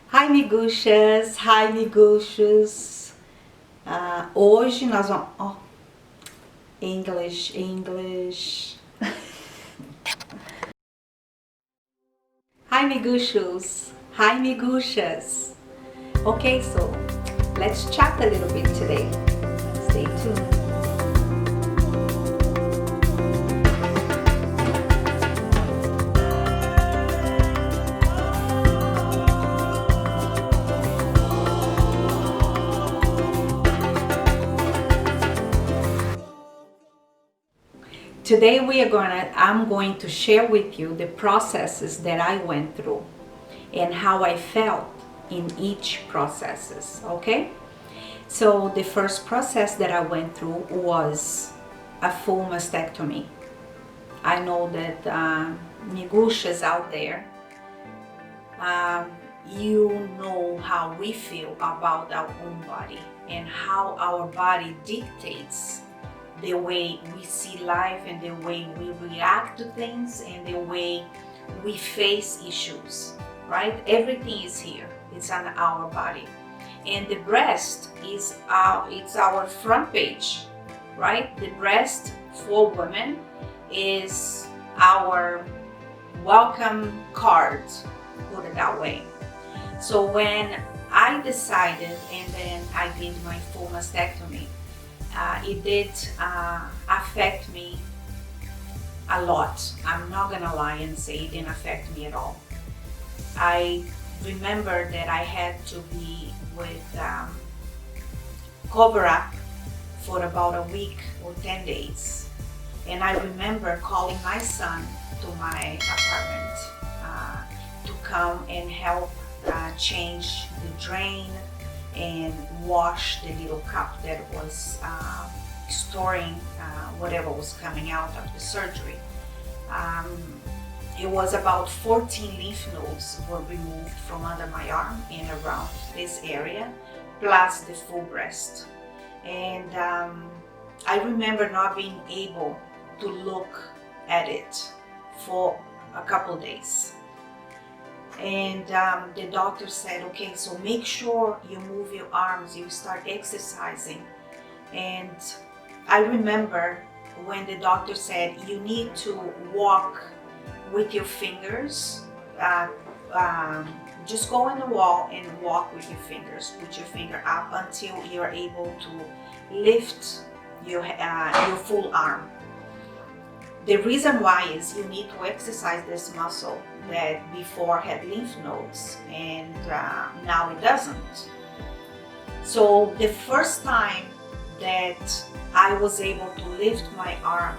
Hi, miguxas! Hi, miguxos! Hoje nós vamos... Oh, English. Hi, miguxos! Hi, miguxas! Okay, so let's chat a little bit today. Stay tuned. Today I'm going to share with you the processes that I went through and how I felt in each processes, okay? So the first process that I went through was a full mastectomy. I know that miguxas out there, you know how we feel about our own body and how our body dictates the way we see life and the way we react to things and the way we face issues, right? Everything is here. It's on our body. And the breast is it's our front page, right? The breast for women is our welcome card, put it that way. So when I decided and then I did my full mastectomy, it did affect me a lot. I'm not gonna lie and say it didn't affect me at all. I remember that I had to be with cover up for about a week or 10 days. And I remember calling my son to my apartment to come and help change the drain and wash the little cup that was storing whatever was coming out of the surgery. It was about 14 lymph nodes were removed from under my arm and around this area, plus the full breast. And I remember not being able to look at it for a couple days. And the doctor said, okay, so make sure you move your arms, you start exercising. And I remember when the doctor said, you need to walk with your fingers, just go on the wall and walk with your fingers, put your finger up until you're able to lift your full arm. The reason why is you need to exercise this muscle that before had lymph nodes and now it doesn't. So the first time that I was able to lift my arm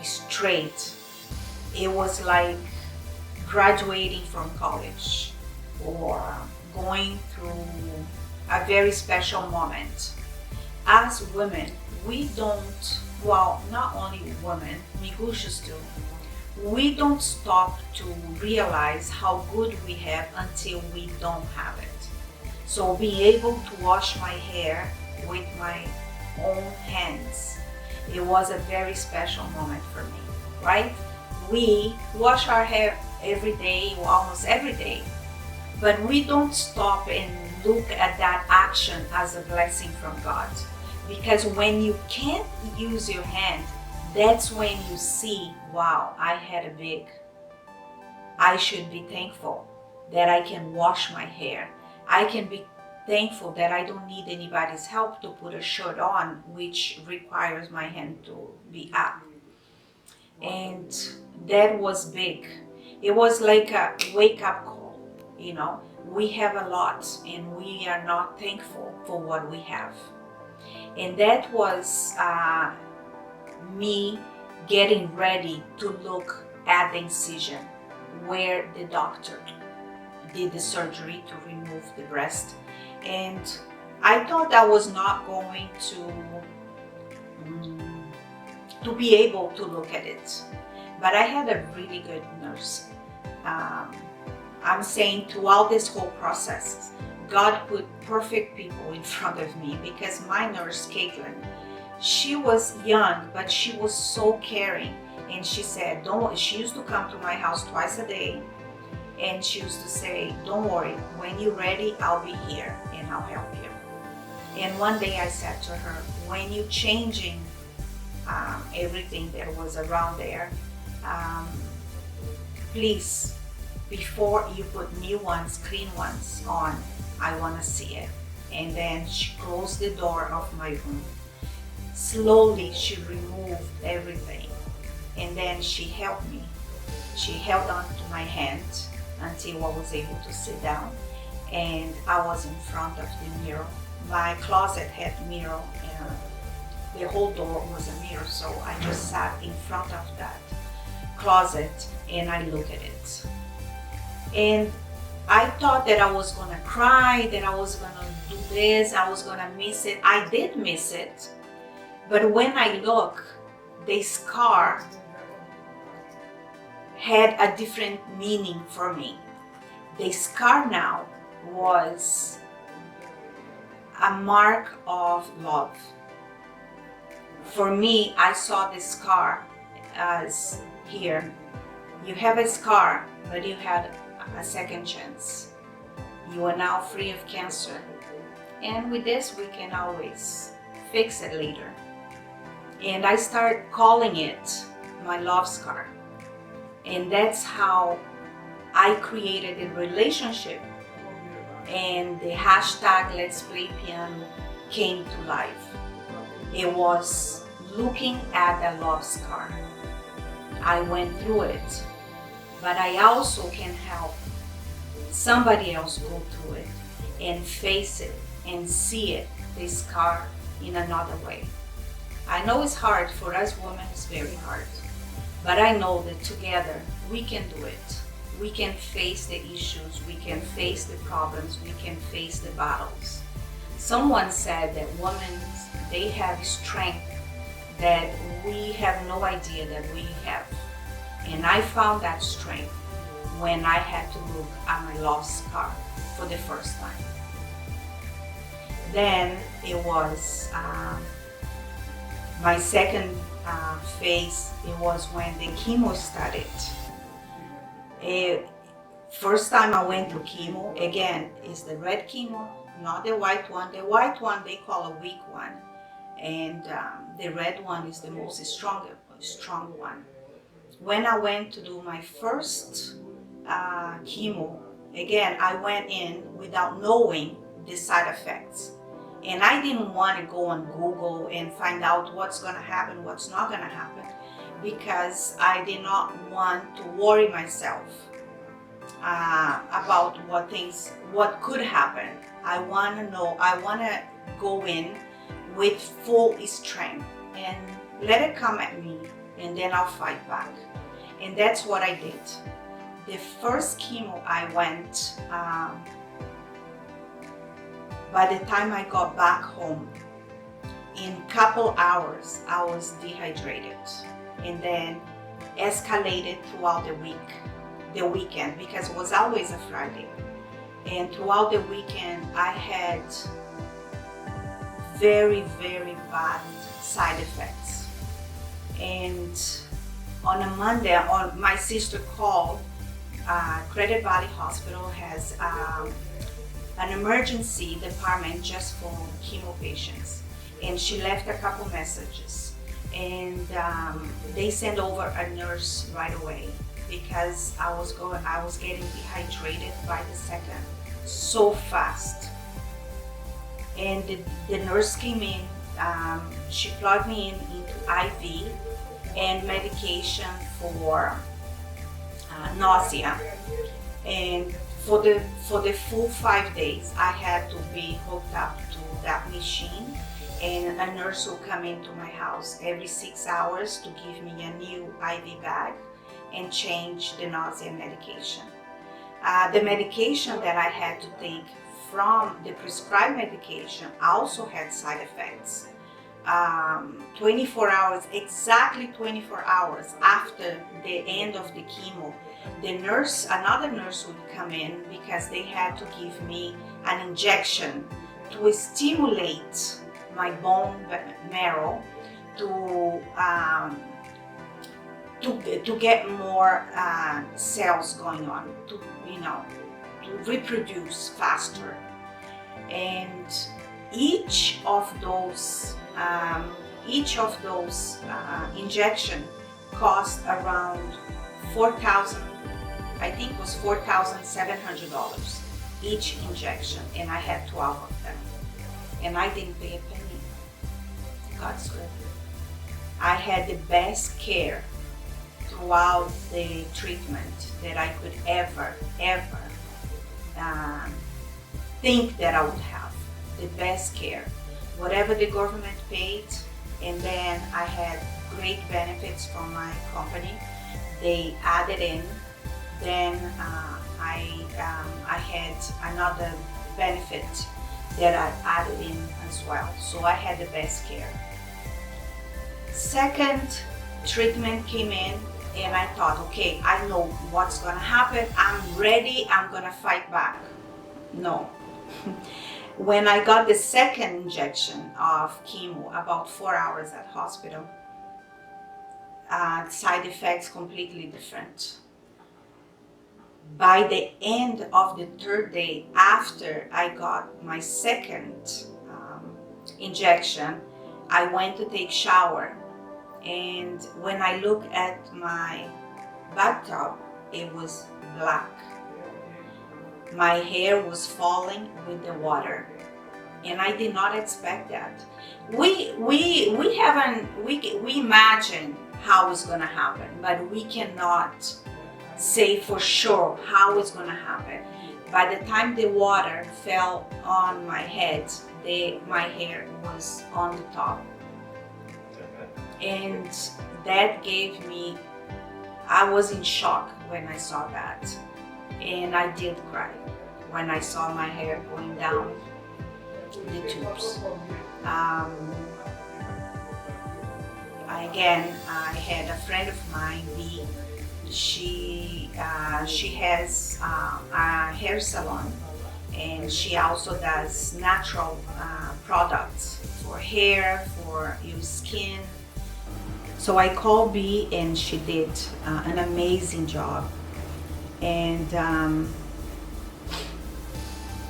straight, it was like graduating from college or going through a very special moment. As women, we don't, well, not only women, miguxas too, we don't stop to realize how good we have until we don't have it. So being able to wash my hair with my own hands, it was a very special moment for me, right? We wash our hair every day, or almost every day, but we don't stop and look at that action as a blessing from God. Because when you can't use your hand, that's when you see, wow, I should be thankful that I can wash my hair. I can be thankful that I don't need anybody's help to put a shirt on, which requires my hand to be up. And that was big. It was like a wake-up call, you know. We have a lot and we are not thankful for what we have. And that was me getting ready to look at the incision where the doctor did the surgery to remove the breast. And I thought I was not going to be able to look at it. But I had a really good nurse. I'm saying throughout this whole process, God put perfect people in front of me, because my nurse, Caitlin, she was young, but she was so caring. And she said, she used to come to my house twice a day And she used to say, don't worry, when you're ready, I'll be here and I'll help you. And one day I said to her, when you're changing everything that was around there, please, before you put new ones, clean ones on, I want to see it. And then she closed the door of my room. Slowly she removed everything, and then she helped me. She held on to my hand until I was able to sit down, and I was in front of the mirror. My closet had a mirror, and the whole door was a mirror, so I just sat in front of that closet and I looked at it. And I thought that I was gonna cry, that I was gonna do this, I was gonna miss it. I did miss it, but when I look, the scar had a different meaning for me. The scar now was a mark of love. For me, I saw the scar as, here, you have a scar, but you had a second chance. You are now free of cancer. And with this, we can always fix it later. And I started calling it my love scar. And that's how I created a relationship. And the hashtag letsplaypiano came to life. It was looking at the love scar. I went through it, but I also can help somebody else go through it and face it and see it, the scar, in another way. I know it's hard for us women, it's very hard, but I know that together we can do it. We can face the issues, we can face the problems, we can face the battles. Someone said that women, they have strength that we have no idea that we have. And I found that strength when I had to look at my love scar for the first time. Then it was my second phase. It was when the chemo started. First time I went through chemo, again, is the red chemo, not the white one. The white one they call a weak one, and the red one is the most strong one. When I went to do my first chemo, again, I went in without knowing the side effects. And I didn't want to go on Google and find out what's going to happen, what's not going to happen, because I did not want to worry myself about what could happen. I want to know, I want to go in with full strength and let it come at me, and then I'll fight back. And that's what I did. The first chemo I went, by the time I got back home, in a couple hours, I was dehydrated, and then escalated throughout the weekend, because it was always a Friday. And throughout the weekend, I had very, very bad side effects. And on a Monday, my sister called. Credit Valley Hospital has an emergency department just for chemo patients, and she left a couple messages, and they sent over a nurse right away, because I was getting dehydrated by the second so fast. And the nurse came in, she plugged me into IV and medication for nausea. And for the full 5 days, I had to be hooked up to that machine, and a nurse will come into my house every 6 hours to give me a new IV bag and change the nausea medication. The medication that I had to take from the prescribed medication also had side effects. 24 hours, exactly 24 hours after the end of the chemo, another nurse would come in, because they had to give me an injection to stimulate my bone marrow to get more cells going on, to to reproduce faster. And each of those injection cost around I think it was $4,700 each injection, and I had 12 of them, and I didn't pay a penny. God's good. I had the best care throughout the treatment that I could ever think that I would have. The best care, whatever the government paid, and then I had great benefits from my company. They added in. Then I had another benefit that I added in as well. So I had the best care. Second treatment came in, and I thought, okay, I know what's gonna happen. I'm ready, I'm gonna fight back. No. When I got the second injection of chemo, about 4 hours at hospital, side effects completely different. By the end of the third day, after I got my second injection, I went to take shower, and when I looked at my bathtub, it was black. My hair was falling with the water, and I did not expect that. We imagine how it's gonna happen, but we cannot say for sure how it's gonna happen. By the time the water fell on my head, my hair was on the top. And that gave me, I was in shock when I saw that. And I did cry when I saw my hair going down the tubes. Again, I had a friend of mine, B. She has a hair salon, and she also does natural products for hair, for your skin. So I called B, and she did an amazing job. And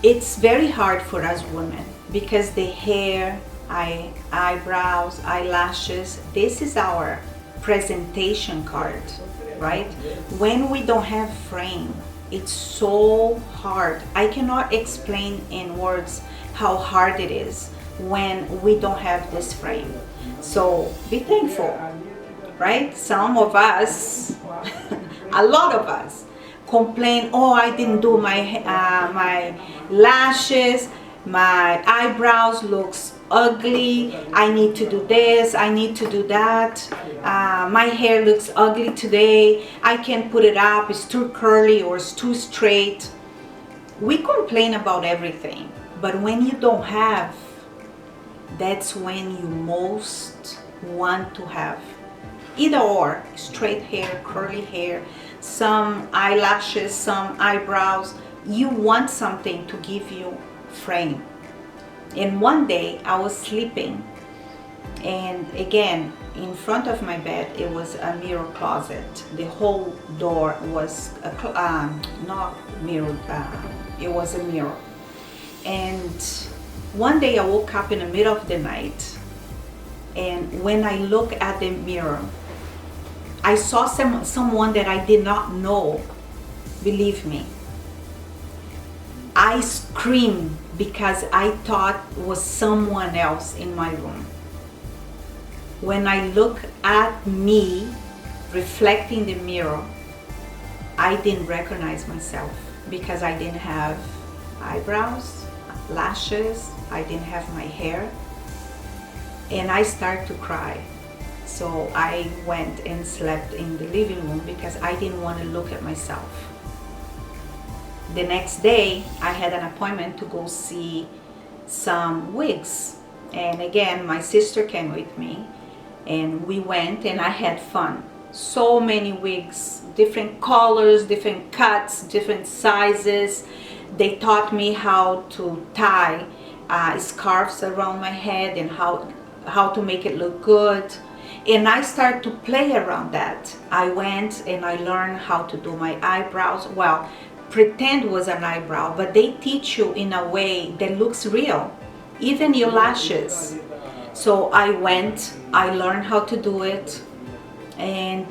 it's very hard for us women because the hair, eyebrows, eyelashes, this is our presentation card, right? When we don't have frame, it's so hard. I cannot explain in words how hard it is when we don't have this frame. So be thankful, right? Some of us, a lot of us, complain, oh, I didn't do my lashes, my eyebrows looks ugly, I need to do this, I need to do that, my hair looks ugly today, I can't put it up, it's too curly or it's too straight. We complain about everything, but when you don't have, that's when you most want to have either or, straight hair, curly hair, some eyelashes, some eyebrows. You want something to give you frame. And one day I was sleeping, and again, in front of my bed, it was a mirror closet. The whole door was not mirror, it was a mirror. And one day I woke up in the middle of the night, and when I look at the mirror, I saw someone that I did not know. Believe me, I screamed because I thought it was someone else in my room. When I look at me reflecting the mirror, I didn't recognize myself because I didn't have eyebrows, lashes, I didn't have my hair, and I started to cry. So I went and slept in the living room because I didn't want to look at myself. The next day, I had an appointment to go see some wigs. And again, my sister came with me, and we went, and I had fun. So many wigs, different colors, different cuts, different sizes. They taught me how to tie scarves around my head and how to make it look good. And I started to play around that. I went and I learned how to do my eyebrows. Well, pretend was an eyebrow, but they teach you in a way that looks real, even your lashes. So I went, I learned how to do it, and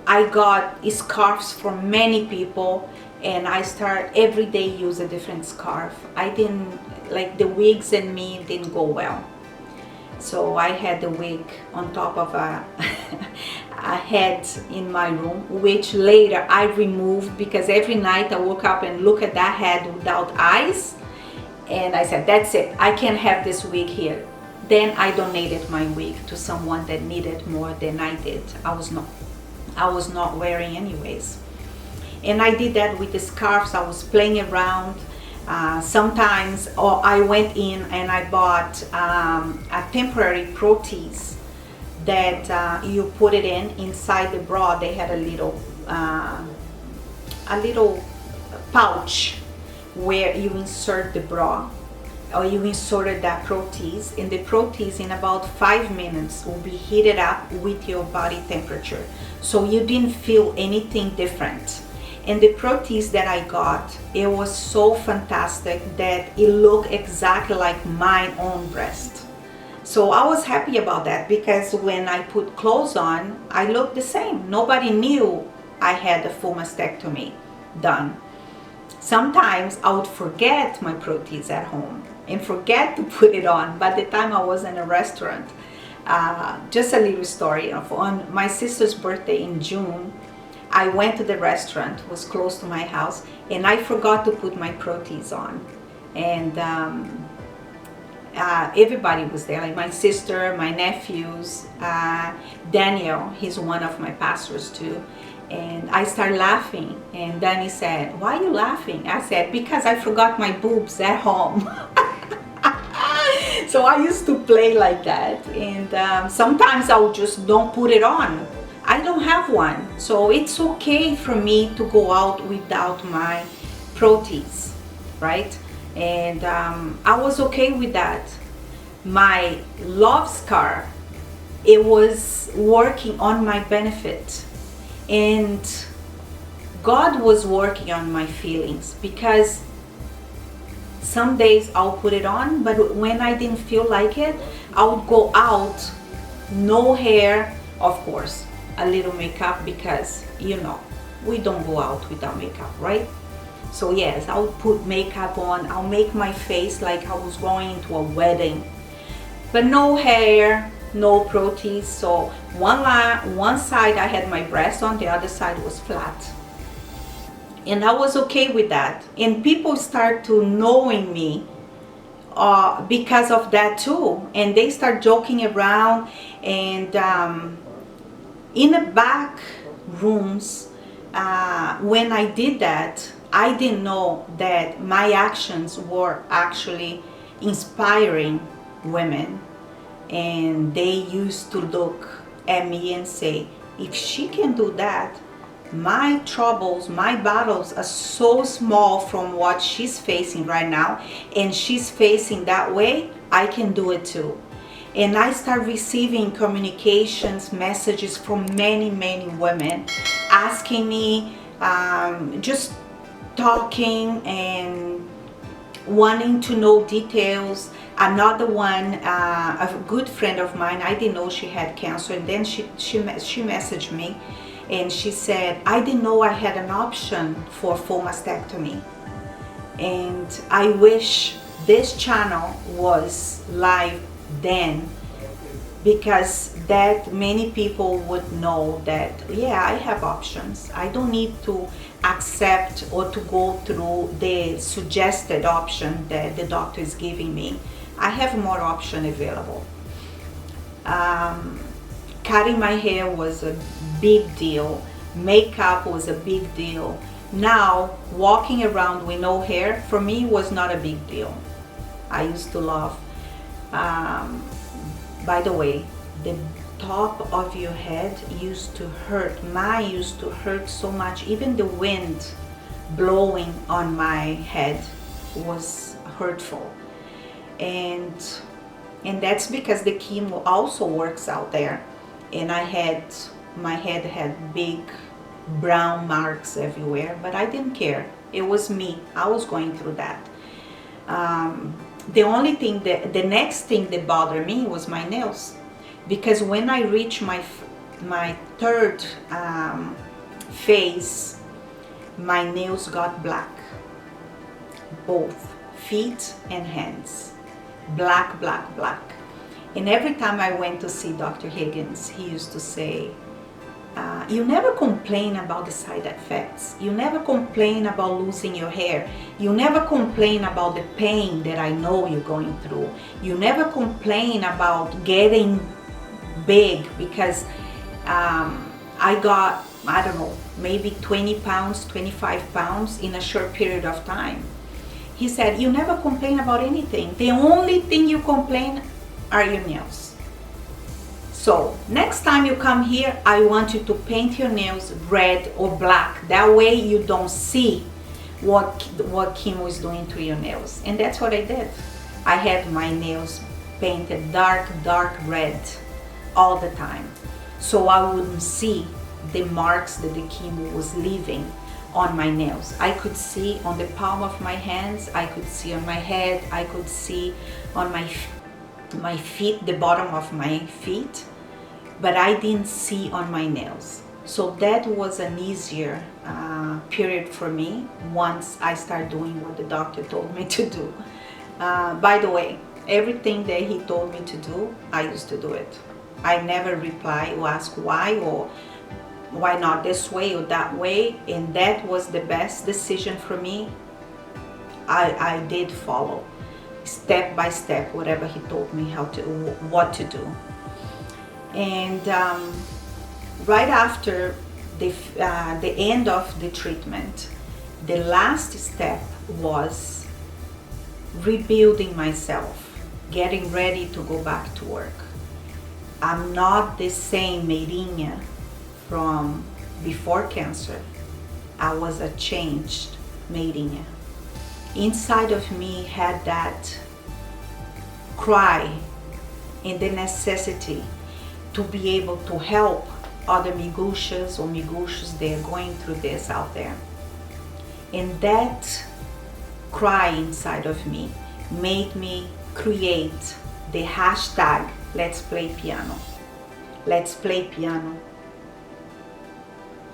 I got scarves from many people, and I start every day use a different scarf. I didn't, like the wigs and me didn't go well. So I had the wig on top of a, a head in my room, which later I removed because every night I woke up and look at that head without eyes. And I said, that's it, I can't have this wig here. Then I donated my wig to someone that needed more than I did. I was not wearing anyways. And I did that with the scarves. I was playing around. Sometimes I went in and I bought a temporary protease that you put it inside the bra. They had a little pouch where you insert the bra, or you inserted that protease, and the protease in about 5 minutes will be heated up with your body temperature, so you didn't feel anything different. And the protease that I got, it was so fantastic that it looked exactly like my own breast. So I was happy about that, because when I put clothes on, I looked the same. Nobody knew I had a full mastectomy done. Sometimes I would forget my protease at home and forget to put it on by the time I was in a restaurant. Just a little story. On my sister's birthday in June, I went to the restaurant, it was close to my house, and I forgot to put my protease on. And everybody was there, like my sister, my nephews, Daniel, he's one of my pastors too. And I started laughing, and Danny said, "Why are you laughing?" I said, "Because I forgot my boobs at home." So I used to play like that, and sometimes I would just don't put it on. I don't have one, so it's okay for me to go out without my protease, right? And I was okay with that. My love scar, it was working on my benefit, and God was working on my feelings, because some days I'll put it on, but when I didn't feel like it, I would go out, no hair, of course, a little makeup, because you know, we don't go out without makeup, right? So yes, I'll put makeup on, I'll make my face like I was going to a wedding, but no hair, no protease. So one side I had my breast on, the other side was flat, and I was okay with that. And people start to knowing me because of that too, and they start joking around. And in the back rooms, when I did that, I didn't know that my actions were actually inspiring women. And they used to look at me and say, if she can do that, my troubles, my battles are so small from what she's facing right now, and she's facing that way, I can do it too. And I start receiving communications, messages from many women asking me, just talking and wanting to know details. Another one, a good friend of mine, I didn't know she had cancer, and then she messaged me, and she said, I didn't know I had an option for full mastectomy. And I wish this channel was live then, because that many people would know that, yeah, I have options. I don't need to accept or to go through the suggested option that the doctor is giving me. I have more option available. Cutting my hair was a big deal. Makeup was a big deal. Now, walking around with no hair, for me, was not a big deal. I used to love, by the way, the top of your head used to hurt. Mine used to hurt so much. Even the wind blowing on my head was hurtful. And that's because the chemo also works out there. And my head had big brown marks everywhere, but I didn't care. It was me. I was going through that. The only thing the next thing that bothered me was my nails, because when I reached my third phase, my nails got black, both feet and hands, black, black, black. And every time I went to see Dr. Higgins, he used to say, you never complain about the side effects. You never complain about losing your hair. You never complain about the pain that I know you're going through. You never complain about getting big, because I got, I don't know, maybe 20 pounds, 25 pounds in a short period of time. He said, you never complain about anything. The only thing you complain are your nails. So next time you come here, I want you to paint your nails red or black. That way you don't see what chemo is doing to your nails. And that's what I did. I had my nails painted dark, dark red all the time, so I wouldn't see the marks that the chemo was leaving on my nails. I could see on the palm of my hands, I could see on my head, I could see on my feet, the bottom of my feet, but I didn't see on my nails. So that was an easier period for me once I started doing what the doctor told me to do. By the way, everything that he told me to do, I used to do it. I never reply or ask why, or why not this way or that way, and that was the best decision for me. I did follow step by step whatever he told me what to do. And right after the end of the treatment, the last step was rebuilding myself, getting ready to go back to work. I'm not the same Meirinha from before cancer. I was a changed Meirinha. Inside of me had that cry and the necessity to be able to help other miguxas or miguxos that are going through this out there. And that cry inside of me made me create the hashtag Let's Play Piano. Let's Play Piano.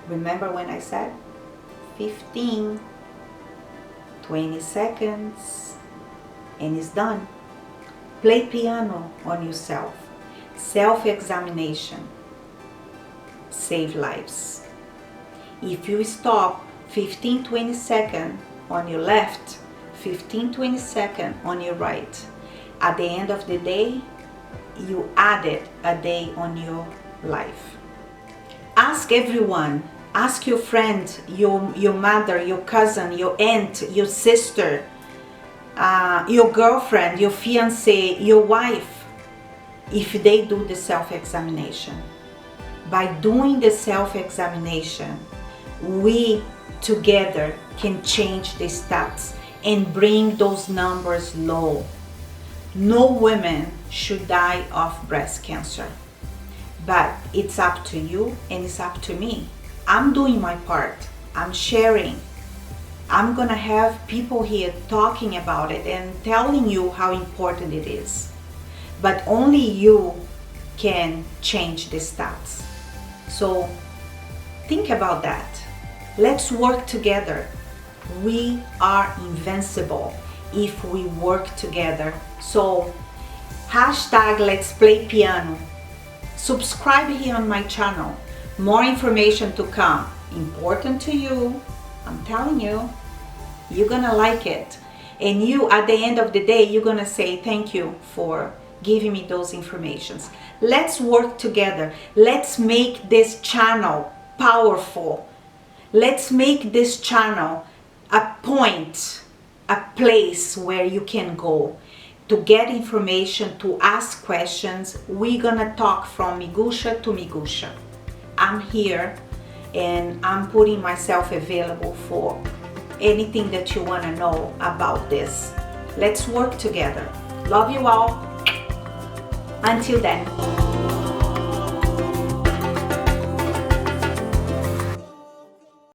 Remember when I said 15, 20 seconds, and it's done. Play piano on yourself. Self-examination save lives. If you stop 15-20 seconds on your left, 15-20 seconds on your right, at the end of the day, you added a day on your life. Ask everyone. Ask your friend, your mother, your cousin, your aunt, your sister, your girlfriend, your fiancé, your wife, if they do the self-examination. By doing the self-examination, we together can change the stats and bring those numbers low. No woman should die of breast cancer, but it's up to you and it's up to me. I'm doing my part. I'm sharing. I'm gonna have people here talking about it and telling you how important it is. But only you can change the stats. So think about that. Let's work together. We are invincible if we work together. So hashtag Let's Play Piano. Subscribe here on my channel. More information to come. Important to you. I'm telling you, you're gonna like it. And you, at the end of the day, you're gonna say thank you for giving me those informations. Let's work together. Let's make this channel powerful. Let's make this channel a point, a place where you can go to get information, to ask questions. We're gonna talk from miguxa to miguxa. I'm here and I'm putting myself available for anything that you want to know about this. Let's work together. Love you all. Until then.